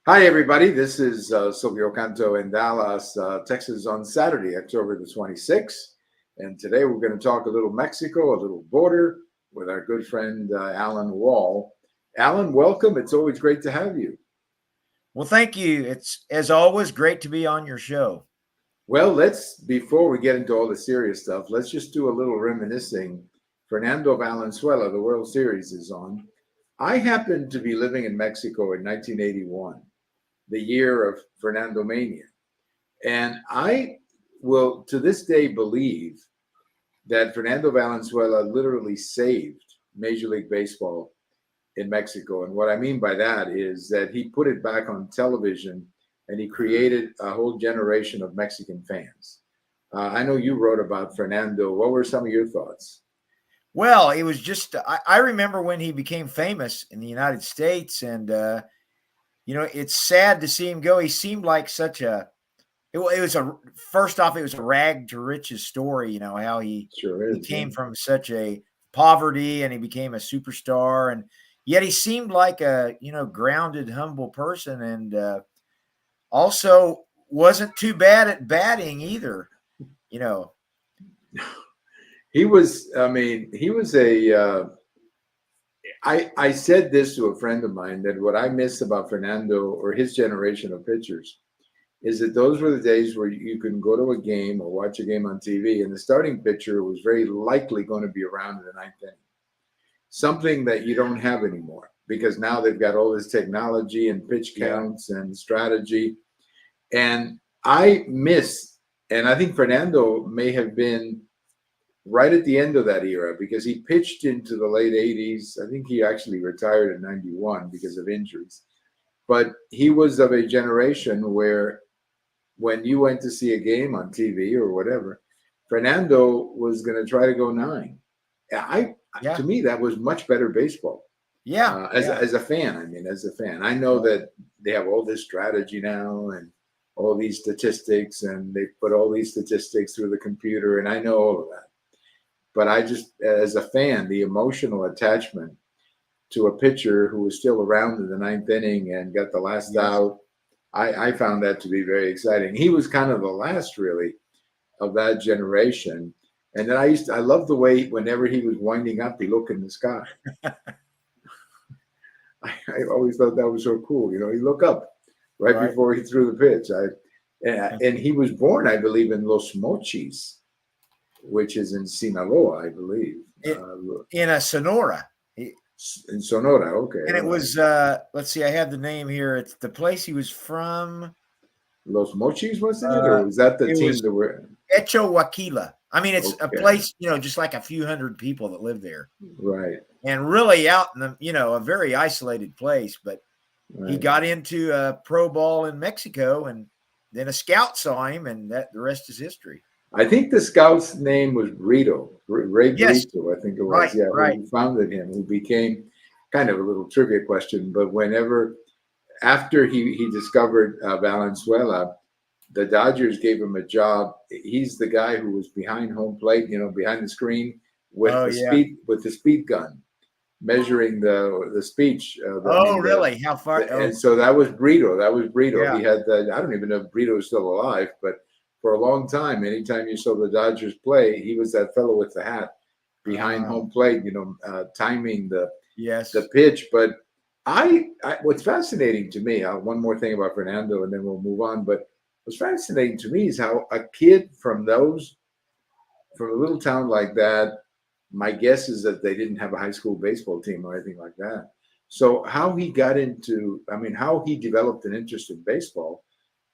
Hi, everybody. This is Silvio Canto in Dallas, Texas on Saturday, October the 26th. And today we're going to talk a little Mexico, a little border with our good friend Allan Wall. Allan, welcome. It's always great to have you. Well, thank you. It's, as always, great to be on your show. Well, before we get into all the serious stuff, let's just do a little reminiscing. Fernando Valenzuela, the World Series is on. I happened to be living in Mexico in 1981, the year of Fernando Mania. And I will, to this day, believe that Fernando Valenzuela literally saved Major League Baseball in Mexico. And what I mean by that is that he put it back on television and he created a whole generation of Mexican fans. I know you wrote about Fernando. What were some of your thoughts? Well, it was just, I remember when he became famous in the United States, and, it's sad to see him go. He seemed like first off, it was a rag to riches story, how he came from such a poverty and he became a superstar. And yet he seemed like a, grounded, humble person, and also wasn't too bad at batting either, He was, I said this to a friend of mine that what I miss about Fernando or his generation of pitchers is that those were the days where you can go to a game or watch a game on TV and the starting pitcher was very likely going to be around in the ninth inning. Something that you don't have anymore because now they've got all this technology and pitch counts and strategy. And I think Fernando may have been right at the end of that era because he pitched into the late 80s. I think he actually retired in 91 because of injuries. But he was of a generation where when you went to see a game on TV or whatever, Fernando was going to try to go nine. To me, that was much better baseball. As a fan, I know that they have all this strategy now and all these statistics, and they put all these statistics through the computer, and I know all of that. But I just, as a fan, the emotional attachment to a pitcher who was still around in the ninth inning and got the last out, I found that to be very exciting. He was kind of the last, really, of that generation. And then I loved the way whenever he was winding up, he looked in the sky. I always thought that was so cool. He looked up right before he threw the pitch. And he was born, I believe, in Los Mochis, which is in Sinaloa, I believe. In Sonora. In Sonora, okay. And it was, let's see, I have the name here. It's the place he was from. Los Mochis, wasn't it? Or was that the team that were? Echowaquila. I mean, it's a place, just like a few hundred people that live there. Right. And really out in the, a very isolated place. But he got into pro ball in Mexico, and then a scout saw him, and the rest is history. I think the scout's name was Brito, Ray Brito, I think it was. Who founded him, who became kind of a little trivia question, but after he discovered Valenzuela, the Dodgers gave him a job. He's the guy who was behind home plate, behind the screen with the speed gun, measuring the speech. Really? How far? And so that was Brito. Yeah. He had I don't even know if Brito is still alive, but for a long time, anytime you saw the Dodgers play, he was that fellow with the hat behind home plate, timing the pitch. But what's fascinating to me, one more thing about Fernando, and then we'll move on. But what's fascinating to me is how a kid from a little town like that, my guess is that they didn't have a high school baseball team or anything like that. So how he how he developed an interest in baseball,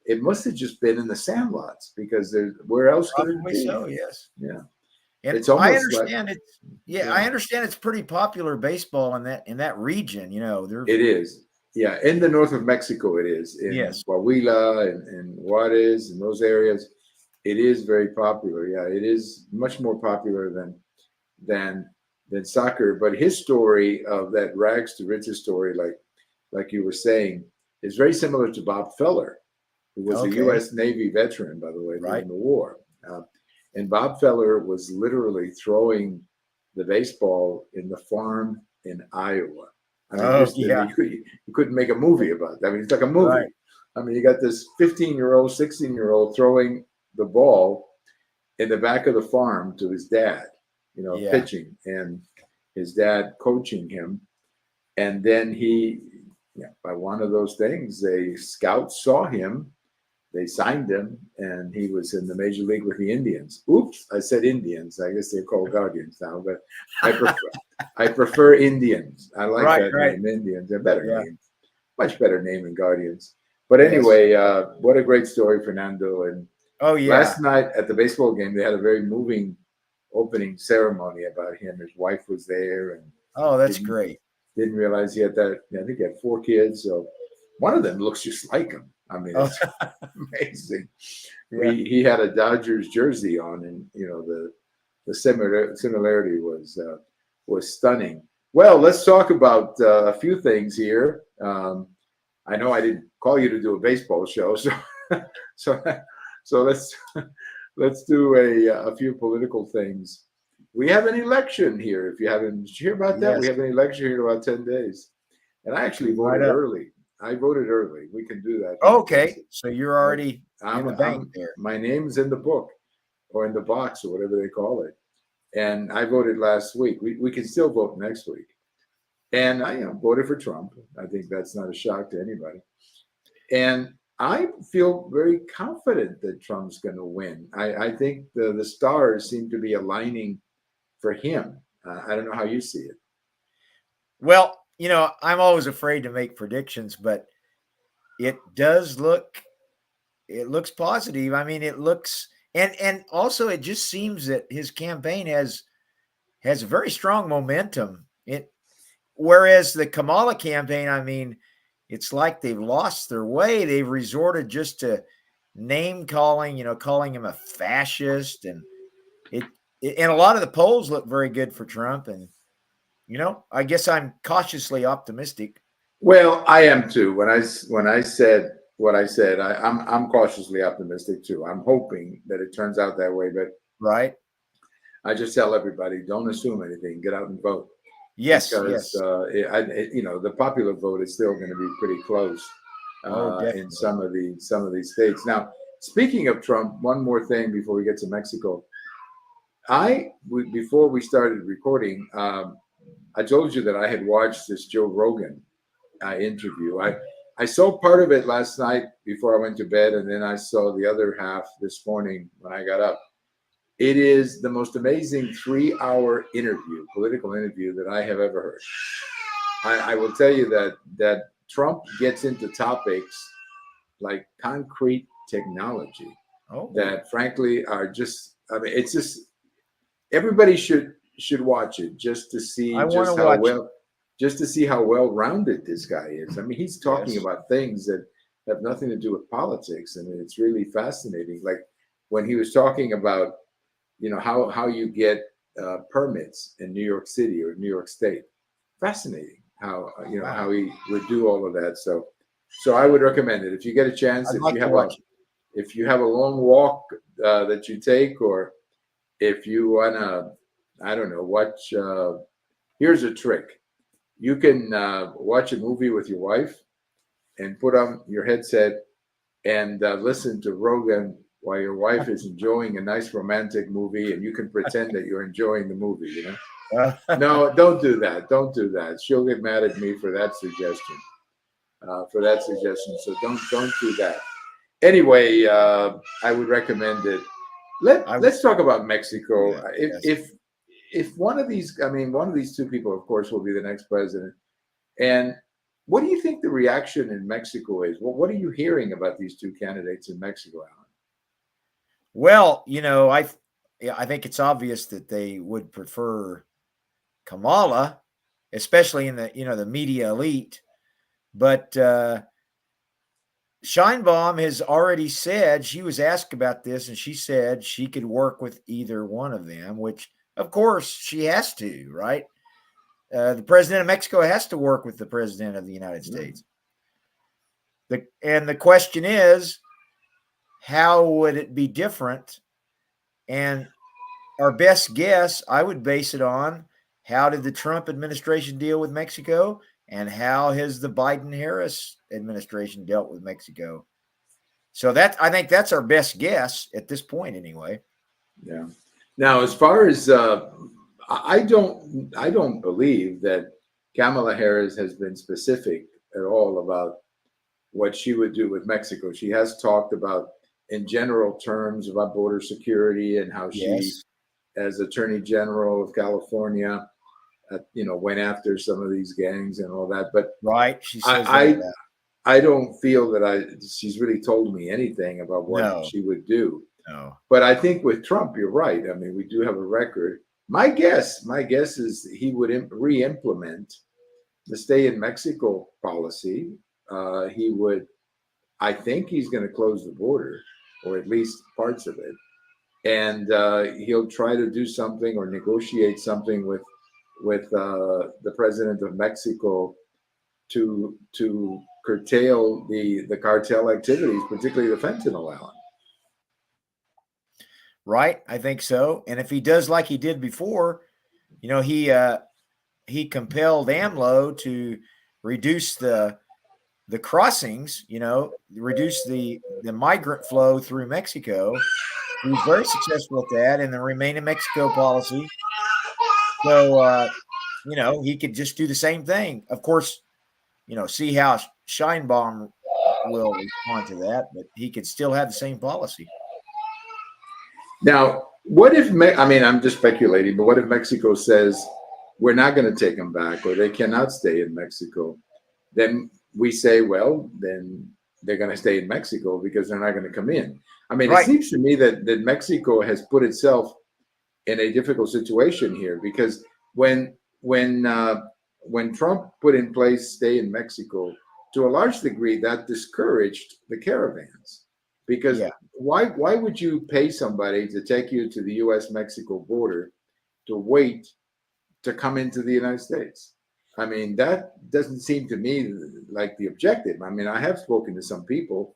it must have just been in the sandlots because where else could it be? So, yes. Yeah. And it's almost I understand I understand it's pretty popular baseball in that region, It is. Yeah. In the north of Mexico, it is. In Coahuila and Juarez and those areas, it is very popular. Yeah. It is much more popular than soccer. But his story of that rags to riches story, like you were saying, is very similar to Bob Feller, who was a U.S. Navy veteran, by the way, during the war. And Bob Feller was literally throwing the baseball in the farm in Iowa. I mean, Oh, just I yeah. mean, you couldn't make a movie about that. I mean, it's like a movie. Right. I mean, you got this 15-year-old, 16-year-old throwing the ball in the back of the farm to his dad, Yeah. pitching, and his dad coaching him. And then by one of those things, the scouts saw him, they signed him, and he was in the major league with the Indians. Oops, I said Indians. I guess they're called Guardians now, but I prefer Indians. I like Right, that right. name, Indians. A better Yeah. name, much better name than Guardians. But Yes. anyway, what a great story, Fernando. And Oh, yeah. last night at the baseball game, they had a very moving opening ceremony about him. His wife was there, and Oh, that's great. didn't realize he had that. I think he had 4 kids. So one of them looks just like him. I mean, Oh, it's amazing. yeah. He had a Dodgers jersey on, and the similarity was stunning. Well, let's talk about a few things here. I know I didn't call you to do a baseball show, so so so let's do a few political things. We have an election here. If you haven't, did you hear about that? We Yes. have an election here in about 10 days, and I actually Right voted up. early. I voted early. We can do that here in Okay. Texas. So you're already in the bank I'm there. my name's in the book or in the box or whatever they call it. And I voted last week. We can still vote next week. And I voted for Trump. I think that's not a shock to anybody. And I feel very confident that Trump's going to win. I think the stars seem to be aligning for him. I don't know how you see it. Well, I'm always afraid to make predictions, but it looks positive. I mean, it looks, and also it just seems that his campaign has a very strong momentum. Whereas the Kamala campaign, I mean, it's like they've lost their way. They've resorted just to name calling, calling him a fascist, and and a lot of the polls look very good for Trump. And I guess I'm cautiously optimistic. Well, I am too. When I said what I said, I'm cautiously optimistic too. I'm hoping that it turns out that way, but Right? I just tell everybody, don't assume anything. Get out and vote. Yes, Because yes. the popular vote is still going to be pretty close Oh, in definitely. some of these states. Now, speaking of Trump, one more thing before we get to Mexico. Before we started recording, I told you that I had watched this Joe Rogan interview. I saw part of it last night before I went to bed, and then I saw the other half this morning when I got up. It is the most amazing 3-hour interview, political interview that I have ever heard. I will tell you that Trump gets into topics like concrete technology that frankly are just, I mean, it's just, everybody should watch it just to see I want to watch it. how well-rounded this guy is. I mean, he's talking Yes. about things that have nothing to do with politics. I mean, it's really fascinating. Like when he was talking about how you get permits in New York City or New York State. Fascinating how Wow. how he would do all of that. So I would recommend it if you get a chance. I'd like to watch it. If you have a long walk that you take, or if you wanna, I don't know, watch. Here's a trick: you can watch a movie with your wife and put on your headset and listen to Rogan while your wife is enjoying a nice romantic movie, and you can pretend that you're enjoying the movie. No, don't do that. Don't do that. She'll get mad at me for that suggestion. So don't do that. Anyway, I would recommend it. Let's talk about Mexico. If one of these, I mean, one of these two people, of course, will be the next president. And what do you think the reaction in Mexico is? What are you hearing about these two candidates in Mexico, Alan? Well, I think it's obvious that they would prefer Kamala, especially in the the media elite. But Scheinbaum has already said, she was asked about this, and she said she could work with either one of them, which of course she has to, right? The president of Mexico has to work with the president of the United States. And the question is, how would it be different? And our best guess, I would base it on, how did the Trump administration deal with Mexico? and how has the Biden-Harris administration dealt with Mexico? So that, I think that's our best guess at this point, anyway. Yeah. Now, as far as I don't believe that Kamala Harris has been specific at all about what she would do with Mexico. She has talked about, in general terms, about border security and how she, as Attorney General of California, went after some of these gangs and all that. But right, she says I don't feel that she's really told me anything about what she would do. No. But I think with Trump, you're right. I mean, we do have a record. My guess is he would re-implement the stay in Mexico policy. He would, I think he's going to close the border, or at least parts of it. And he'll try to do something or negotiate something with the president of Mexico to curtail the cartel activities, particularly the fentanyl, Allan. Right, I think so. And if he does like he did before, he compelled AMLO to reduce the crossings, reduce the migrant flow through Mexico. He was very successful at that in the Remain in Mexico policy. So, he could just do the same thing. Of course, see how Scheinbaum will respond to that, but he could still have the same policy. Now, what if, I'm just speculating, but what if Mexico says, we're not going to take them back, or they cannot stay in Mexico? Then we say, well, then they're going to stay in Mexico because they're not going to come in. It seems to me that Mexico has put itself in a difficult situation here, because when Trump put in place stay in Mexico, to a large degree, that discouraged the caravans. Because why would you pay somebody to take you to the U.S.-Mexico border to wait to come into the United States? That doesn't seem to me like the objective. I have spoken to some people,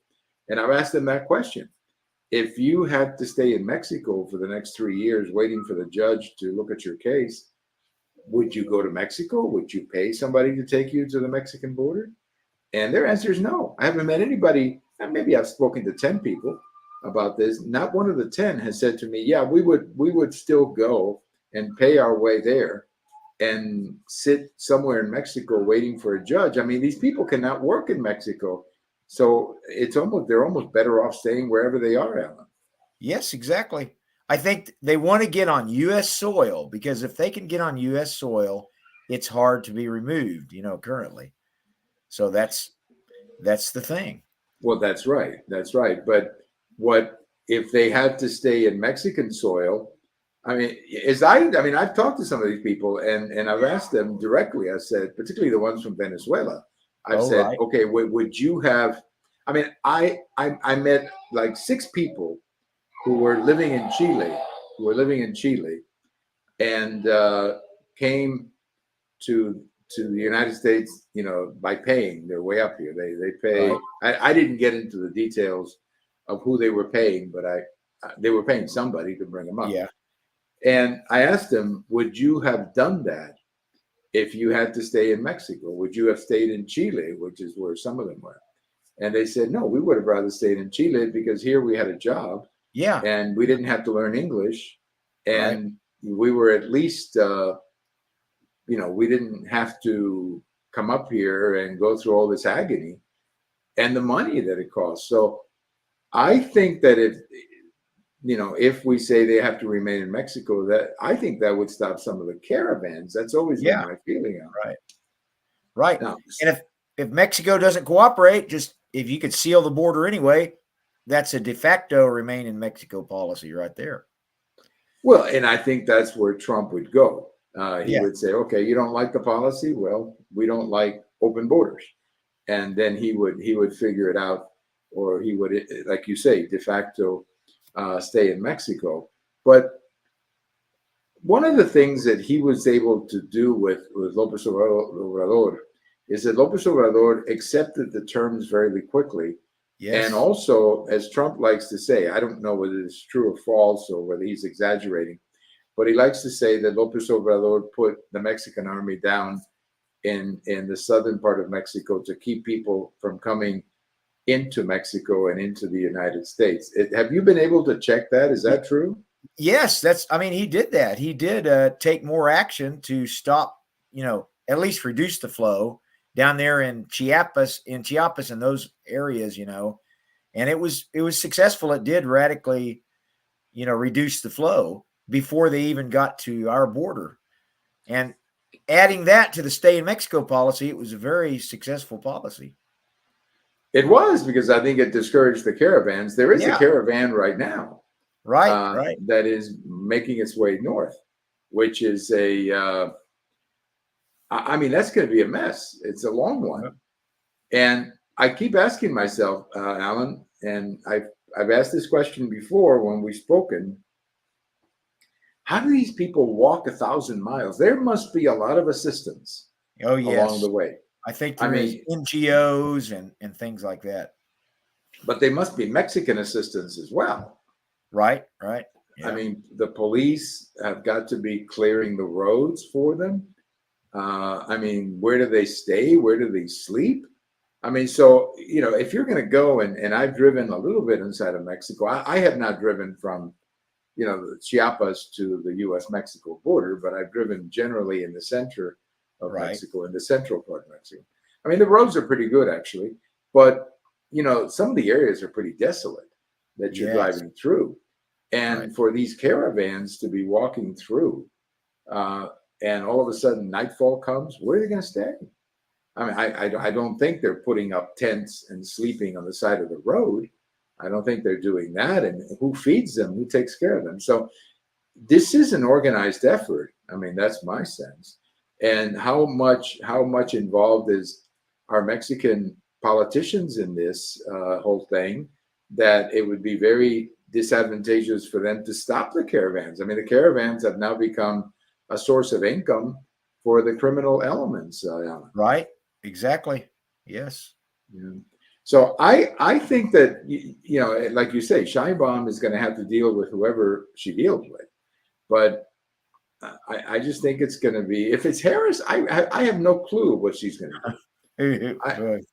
and I've asked them that question. If you had to stay in Mexico for the next 3 years waiting for the judge to look at your case, would you go to Mexico? Would you pay somebody to take you to the Mexican border? And their answer is no. I haven't met anybody, and maybe I've spoken to 10 people about this. Not one of the 10 has said to me, yeah, we would still go and pay our way there and sit somewhere in Mexico waiting for a judge. These people cannot work in Mexico. So they're almost better off staying wherever they are, Allan. Yes, exactly. I think they want to get on U.S. soil, because if they can get on U.S. soil, it's hard to be removed, currently. So that's the thing. Well, that's right. That's right. But what if they had to stay in Mexican soil? I've talked to some of these people, and I've asked them directly. I said, particularly the ones from Venezuela, I've said, right. Okay, would you have? I met like 6 people who were living in Chile, and came to the United States, by paying their way up here. They pay. Right. I didn't get into the details of who they were paying, but they were paying somebody to bring them up. Yeah. And I asked them, would you have done that if you had to stay in Mexico? Would you have stayed in Chile, which is where some of them were? And they said, no, we would have rather stayed in Chile, because here we had a job. Yeah. And we didn't have to learn English. And we were at least, we didn't have to come up here and go through all this agony and the money that it costs. So I think that if we say they have to remain in Mexico, I think that would stop some of the caravans. That's always been my feeling on it. Right. Now, and if Mexico doesn't cooperate, just if you could seal the border anyway, that's a de facto remain in Mexico policy right there. Well, and I think that's where Trump would go. He would say, okay, you don't like the policy? Well, we don't like open borders. And then he would figure it out, or he would, like you say, de facto stay in Mexico. But one of the things that he was able to do with López Obrador is that López Obrador accepted the terms very quickly. Yes. And also, as Trump likes to say, I don't know whether it's true or false or whether he's exaggerating, but he likes to say that López Obrador put the Mexican army down in the southern part of Mexico to keep people from coming into Mexico and into the United States. Have you been able to check that? Is that true? Yes, he did that. He did take more action to stop, at least reduce the flow down there in Chiapas and those areas, and it was successful. It did radically, reduce the flow before they even got to our border. And adding that to the stay in Mexico policy, it was a very successful policy. It was, because I think it discouraged the caravans. There is a caravan right now. Right. That is making its way north, which is that's going to be a mess. It's a long one. And I keep asking myself, Allan, and I've asked this question before when we've spoken, how do these people walk 1,000 miles? There must be a lot of assistance along the way. I think there is NGOs and things like that. But they must be Mexican assistance as well. Right. Yeah. I mean, the police have got to be clearing the roads for them. Where do they stay? Where do they sleep? So, if you're going to go, and I've driven a little bit inside of Mexico, I have not driven from, Chiapas to the U.S.-Mexico border, but I've driven generally in the center of Mexico, in the central part of Mexico. The roads are pretty good, actually, but, some of the areas are pretty desolate that you're driving through. And for these caravans to be walking through, and all of a sudden nightfall comes, where are they going to stay? I don't think they're putting up tents and sleeping on the side of the road. I don't think they're doing that. And who feeds them? Who takes care of them? So this is an organized effort. That's my sense. And how much involved is our Mexican politicians in this whole thing, that it would be very disadvantageous for them to stop the caravans. The caravans have now become a source of income for the criminal elements. Right. Exactly. Yes. Yeah. So I think that, like you say, Sheinbaum is going to have to deal with whoever she deals with. But I just think it's going to be, if it's Harris, I have no clue what she's going to do.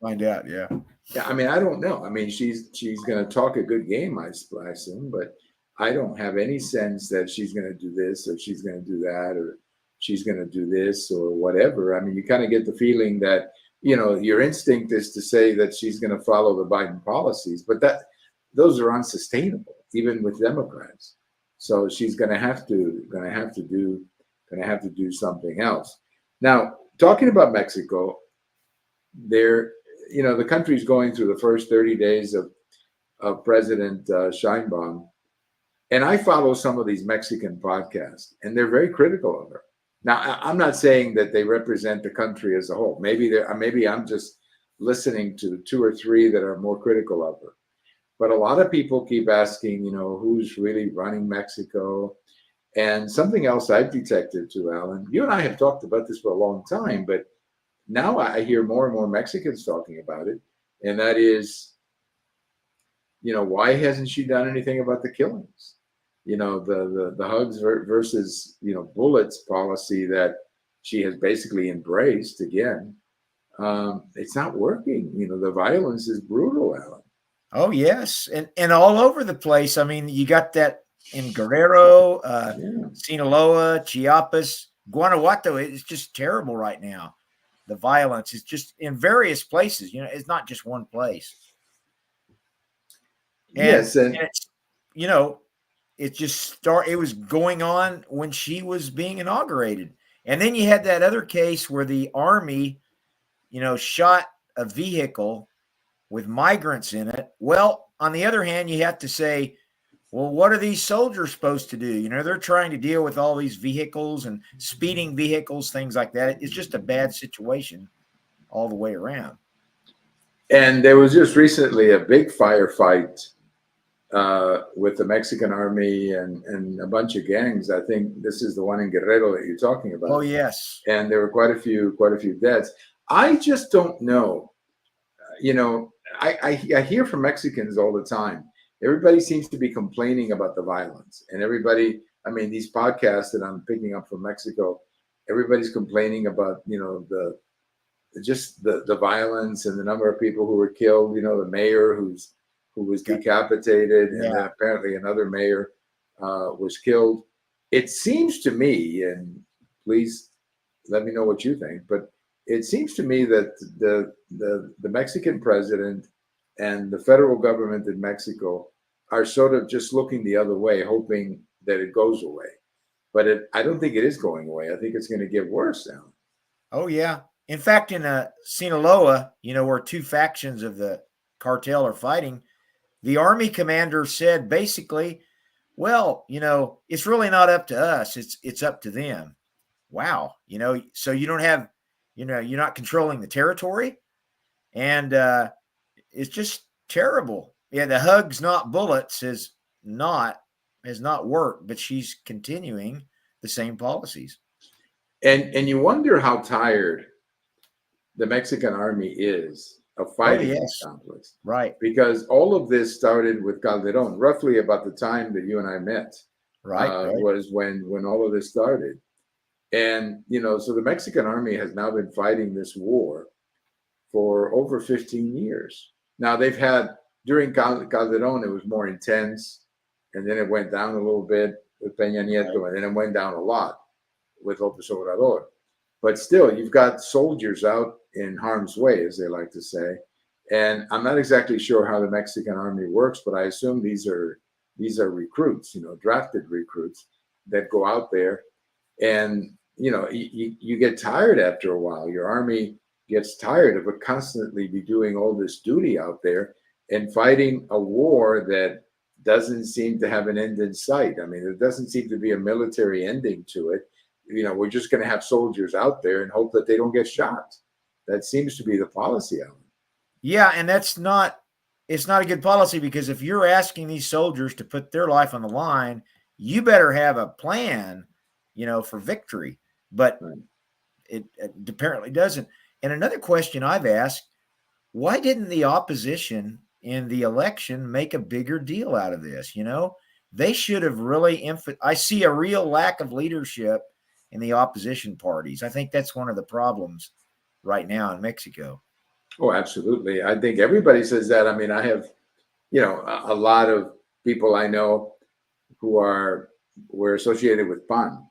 Find out. Yeah. Yeah. I don't know. She's going to talk a good game, I assume, but I don't have any sense that she's going to do this or she's going to do that or she's going to do this or whatever. You kind of get the feeling that, your instinct is to say that she's going to follow the Biden policies, but those are unsustainable, even with Democrats. So she's going to have to do something else. Now, talking about Mexico, the country's going through the first 30 days of President Sheinbaum, and I follow some of these Mexican podcasts, and they're very critical of her. Now, I'm not saying that they represent the country as a whole. Maybe I'm just listening to 2 or 3 that are more critical of her. But a lot of people keep asking, who's really running Mexico? And something else I've detected too, Allan, you and I have talked about this for a long time, but now I hear more and more Mexicans talking about it. And that is, why hasn't she done anything about the killings? The hugs versus, bullets policy that she has basically embraced again. It's not working. The violence is brutal, Allan. Oh, yes. And all over the place. You got that in Guerrero, Sinaloa, Chiapas, Guanajuato. It's just terrible right now. The violence is just in various places. It's not just one place. And it's, it was going on when she was being inaugurated. And then you had that other case where the army, shot a vehicle with migrants in it. Well, on the other hand, you have to say, well, what are these soldiers supposed to do? They're trying to deal with all these vehicles and speeding vehicles, things like that. It's just a bad situation all the way around. And there was just recently a big firefight with the Mexican army and a bunch of gangs. I think this is the one in Guerrero that you're talking about. Oh, yes. And there were quite a few deaths. I just don't know. I hear from Mexicans all the time. Everybody seems to be complaining about the violence, and everybody. These podcasts that I'm picking up from Mexico, everybody's complaining about the just the violence and the number of people who were killed. You know, the mayor who was decapitated, and then apparently another mayor was killed. It seems to me, and please let me know what you think, but it seems to me that the Mexican president and the federal government in Mexico are sort of just looking the other way, hoping that it goes away. But I don't think it is going away. I think it's going to get worse now. Oh, yeah. In fact, in Sinaloa, you know, where two factions of the cartel are fighting, the army commander said basically, well, you know, it's really not up to us. It's up to them. Wow. You know, so you don't have, you know, you're not controlling the territory. And it's just terrible. Yeah, the hugs, not bullets has not worked, but she's continuing the same policies. And you wonder how tired the Mexican army is of fighting these conflicts. Right. Because all of this started with Calderon, roughly about the time that you and I met. Right. Was when all of this started. And, you know, so the Mexican army has now been fighting this war for over 15 years. Now they've had, during Calderon, it was more intense, and then it went down a little bit with Peña Nieto, and then it went down a lot with López Obrador. But still, you've got soldiers out in harm's way, as they like to say. And I'm not exactly sure how the Mexican army works, but I assume these are recruits, you know, drafted recruits that go out there. And, you know, you get tired after a while. Your army gets tired of it constantly be doing all this duty out there and fighting a war that doesn't seem to have an end in sight. I mean, there doesn't seem to be a military ending to it. You know, we're just going to have soldiers out there and hope that they don't get shot. That seems to be the policy, Alan. Yeah, and it's not a good policy, because if you're asking these soldiers to put their life on the line, you better have a plan, you know, for victory. But it apparently doesn't. And another question I've asked, why didn't the opposition in the election make a bigger deal out of this? You know, they should have really I see a real lack of leadership in the opposition parties. I think that's one of the problems right now in Mexico. Oh, absolutely. I think everybody says that. I mean, I have, you know, a lot of people I know who were associated with PAN.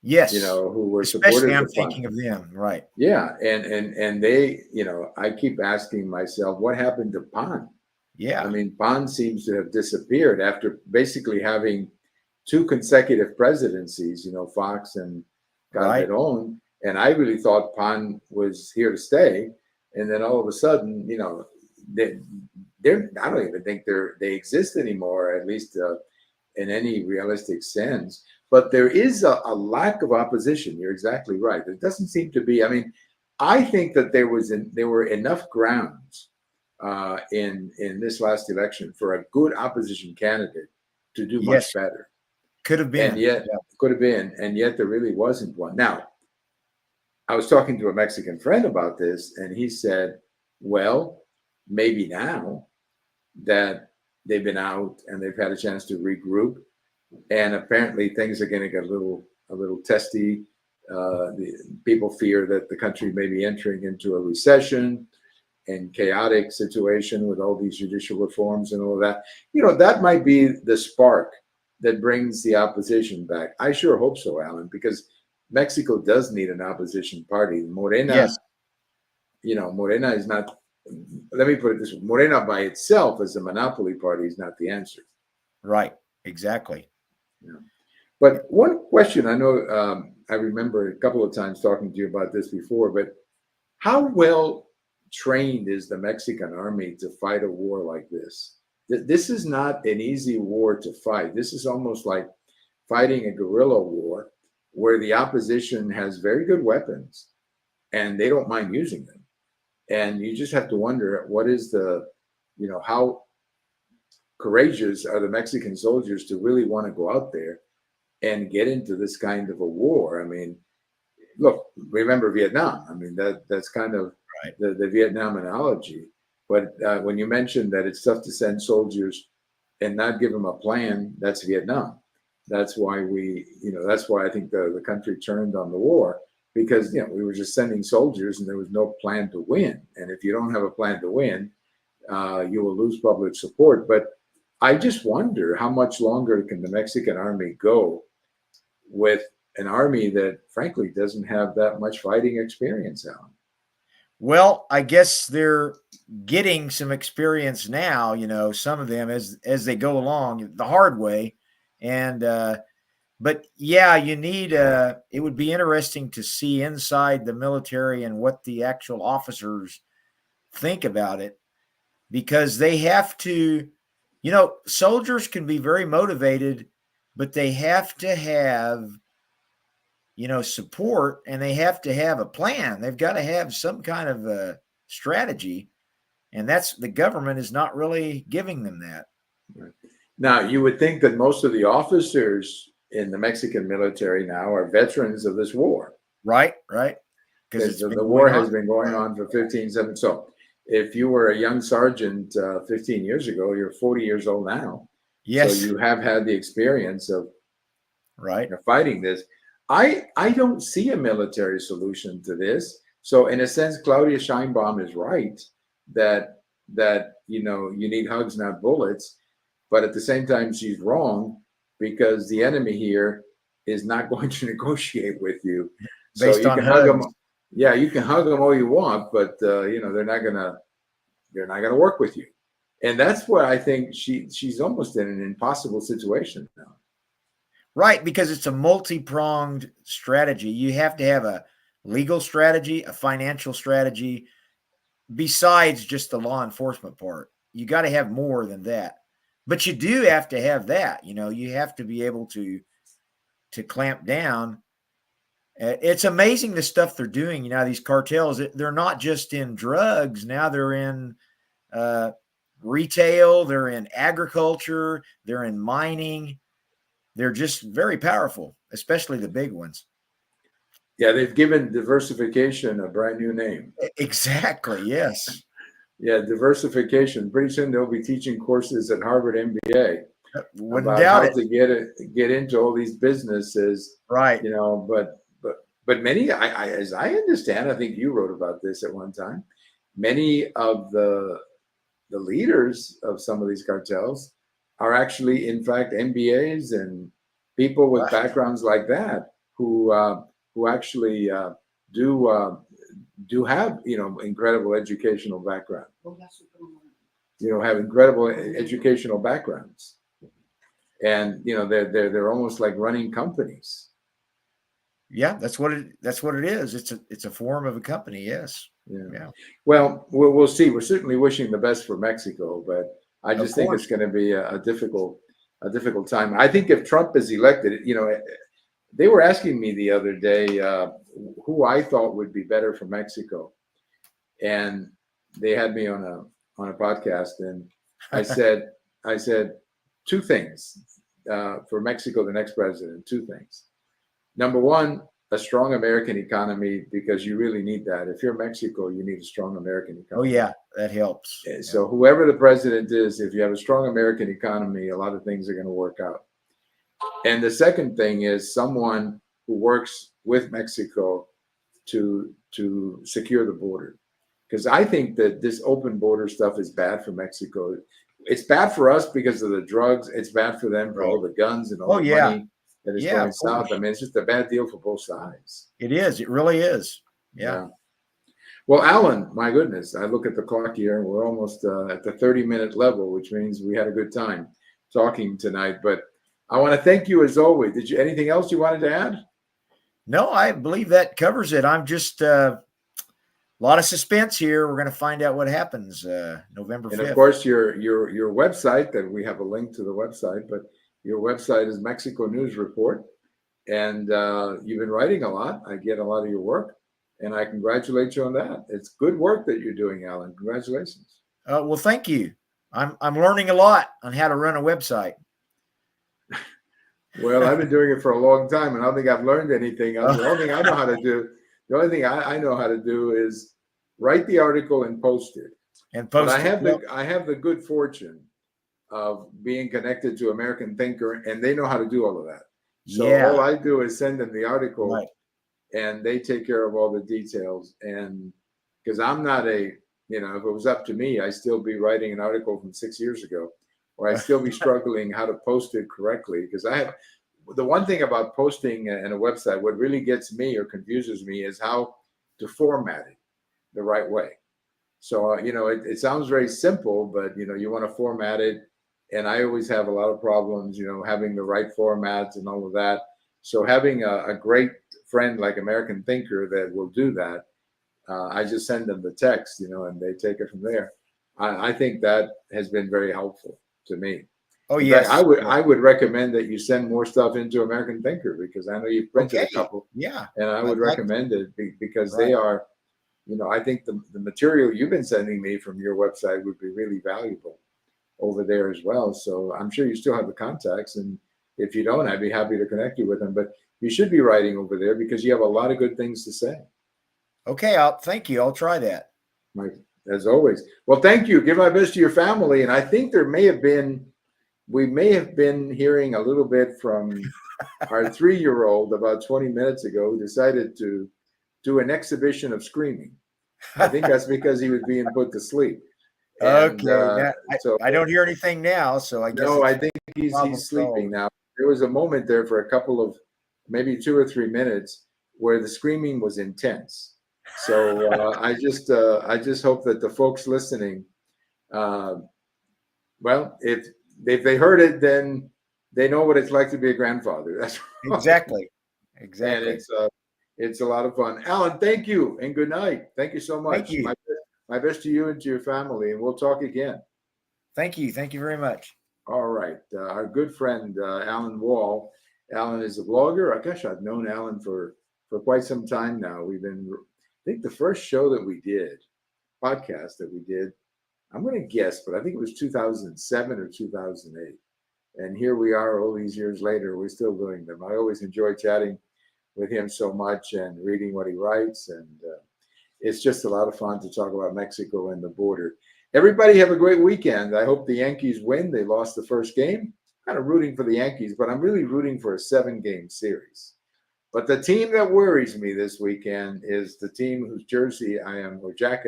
Yes. You know, who were especially supporters I'm of thinking PAN. of them, right? Yeah, and they, you know, I keep asking myself, what happened to PAN? Yeah. I mean, PAN seems to have disappeared after basically having two consecutive presidencies, you know, Fox and Calderon. And I really thought PAN was here to stay. And then all of a sudden, you know, I don't even think they exist anymore, at least in any realistic sense. But there is a lack of opposition. You're exactly right. There doesn't seem to be. I mean, I think that there were enough grounds in this last election for a good opposition candidate to do much better. Could have been. And yet, could have been. And yet there really wasn't one. Now, I was talking to a Mexican friend about this, and he said, well, maybe now that they've been out and they've had a chance to regroup, and apparently things are going to get a little testy. People fear that the country may be entering into a recession and chaotic situation with all these judicial reforms and all of that. You know, that might be the spark that brings the opposition back. I sure hope so, Alan, because Mexico does need an opposition party. Morena, you know, Morena is not, let me put it this way, Morena by itself as a monopoly party is not the answer. Right, exactly. Yeah. But one question, I know I remember a couple of times talking to you about this before, but how well trained is the Mexican army to fight a war like this? This is not an easy war to fight. This is almost like fighting a guerrilla war where the opposition has very good weapons and they don't mind using them. And you just have to wonder, what is how courageous are the Mexican soldiers to really want to go out there and get into this kind of a war? I mean, look, remember Vietnam. I mean, that's kind of the Vietnam analogy. But when you mentioned that it's tough to send soldiers and not give them a plan, that's Vietnam. That's why that's why I think the country turned on the war. because we were just sending soldiers and there was no plan to win. And if you don't have a plan to win, you will lose public support. But I just wonder how much longer can the Mexican army go with an army that frankly doesn't have that much fighting experience, Alan. Well, I guess they're getting some experience now, some of them as they go along the hard way. And but yeah, you need it would be interesting to see inside the military and what the actual officers think about it, because they have to, soldiers can be very motivated, but they have to have support, and they have to have a plan. They've got to have some kind of a strategy, and that's the government is not really giving them that. Now, you would think that most of the officers in the Mexican military now are veterans of this war. Right. Because the war has been going on for 15, 17. So if you were a young sergeant 15 years ago, you're 40 years old now. Yes. So you have had the experience of fighting this. I don't see a military solution to this. So in a sense, Claudia Sheinbaum is right that you need hugs, not bullets. But at the same time, she's wrong, because the enemy here is not going to negotiate with you. So you can hug them. Yeah, you can hug them all you want, but they're not gonna work with you. And that's why I think she's almost in an impossible situation now. Right, because it's a multi-pronged strategy. You have to have a legal strategy, a financial strategy, besides just the law enforcement part. You got to have more than that. But you do have to have that. You have to be able to clamp down. It's amazing the stuff they're doing. These cartels, they're not just in drugs. Now they're in retail. They're in agriculture. They're in mining. They're just very powerful, especially the big ones. Yeah, they've given diversification a brand new name. Exactly, yes. Yeah, diversification. Pretty soon they'll be teaching courses at Harvard MBA about how to get into all these businesses. Right. But many, as I understand, I think you wrote about this at one time, many of the leaders of some of these cartels are actually, in fact, MBAs and people with backgrounds like that who actually do have incredible educational background. Have incredible educational backgrounds, and they're almost like running companies. Yeah, that's what it is. It's a form of a company. Yes. Yeah. Well, we'll see. We're certainly wishing the best for Mexico, but I just think it's going to be a difficult time. I think if Trump is elected, they were asking me the other day who I thought would be better for Mexico, and they had me on a podcast, and I said two things for Mexico, the next president. Two things. Number one, a strong American economy, because you really need that. If you're Mexico, you need a strong American economy. Oh yeah, that helps. So whoever the president is, if you have a strong American economy, a lot of things are going to work out. And the second thing is someone who works with Mexico to secure the border. Because I think that this open border stuff is bad for Mexico. It's bad for us because of the drugs. It's bad for them for all the guns and all the money that is going south. I mean, it's just a bad deal for both sides. It is. It really is. Yeah. Well, Alan, my goodness, I look at the clock here. We're almost at the 30-minute level, which means we had a good time talking tonight. But I want to thank you as always. Anything else you wanted to add? No, I believe that covers it. I'm just a lot of suspense here. We're going to find out what happens November 5th. And of course, your website, that we have a link to the website, but your website is Mexico News Report. And you've been writing a lot. I get a lot of your work, and I congratulate you on that. It's good work that you're doing, Alan. Congratulations. Well, thank you. I'm learning a lot on how to run a website. Well, I've been doing it for a long time, and I don't think I've learned anything. The only thing I know how to do, the only thing I know how to do is write the article and post it. But I have the good fortune of being connected to American Thinker, and they know how to do all of that. So all I do is send them the article, and they take care of all the details. And because I'm not a, if it was up to me, I'd still be writing an article from 6 years ago, or I'd still be struggling how to post it correctly. Because the one thing about posting in a website, what really gets me or confuses me is how to format it the right way. So, it sounds very simple, but, you want to format it. And I always have a lot of problems, having the right formats and all of that. So having a great friend like American Thinker that will do that, I just send them the text, and they take it from there. I think that has been very helpful to me. Oh, in yes. fact, I would recommend that you send more stuff into American Thinker, because I know you've printed a couple. Yeah. And I would recommend it because Right. they are, I think the material you've been sending me from your website would be really valuable over there as well. So I'm sure you still have the contacts. And if you don't, I'd be happy to connect you with them. But you should be writing over there because you have a lot of good things to say. Okay, thank you. I'll try that. Mike, as always. Well, thank you. Give my best to your family. And I think we may have been hearing a little bit from our 3-year-old about 20 minutes ago, who decided to do an exhibition of screaming. I think that's because he was being put to sleep. And, okay. I don't hear anything now, so I guess. No, I think he's sleeping now. There was a moment there for a couple of maybe 2 or 3 minutes where the screaming was intense. So I just hope that the folks listening, well, if they heard it, then they know what it's like to be a grandfather. That's exactly. And it's a lot of fun. Allan, thank you and good night. Thank you so much. Thank you. My best to you and to your family, and we'll talk again. Thank you. Thank you very much. All right. Our good friend, Allan Wall. Allan is a blogger. Gosh, I've known Allan for quite some time now. I think the first show that we did, podcast that we did, I'm going to guess, but I think it was 2007 or 2008. And here we are all these years later, we're still doing them. I always enjoy chatting with him so much and reading what he writes. And it's just a lot of fun to talk about Mexico and the border. Everybody have a great weekend. I hope the Yankees win. They lost the first game. I'm kind of rooting for the Yankees, but I'm really rooting for a 7-game series. But the team that worries me this weekend is the team whose jacket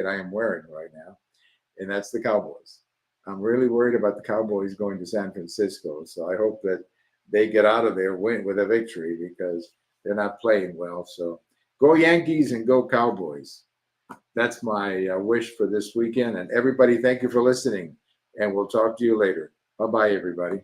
I am wearing right now, and that's the Cowboys. I'm really worried about the Cowboys going to San Francisco. So I hope that they get out of there with a victory, because they're not playing well. So go Yankees and go Cowboys. That's my wish for this weekend. And everybody, thank you for listening. And we'll talk to you later. Bye-bye, everybody.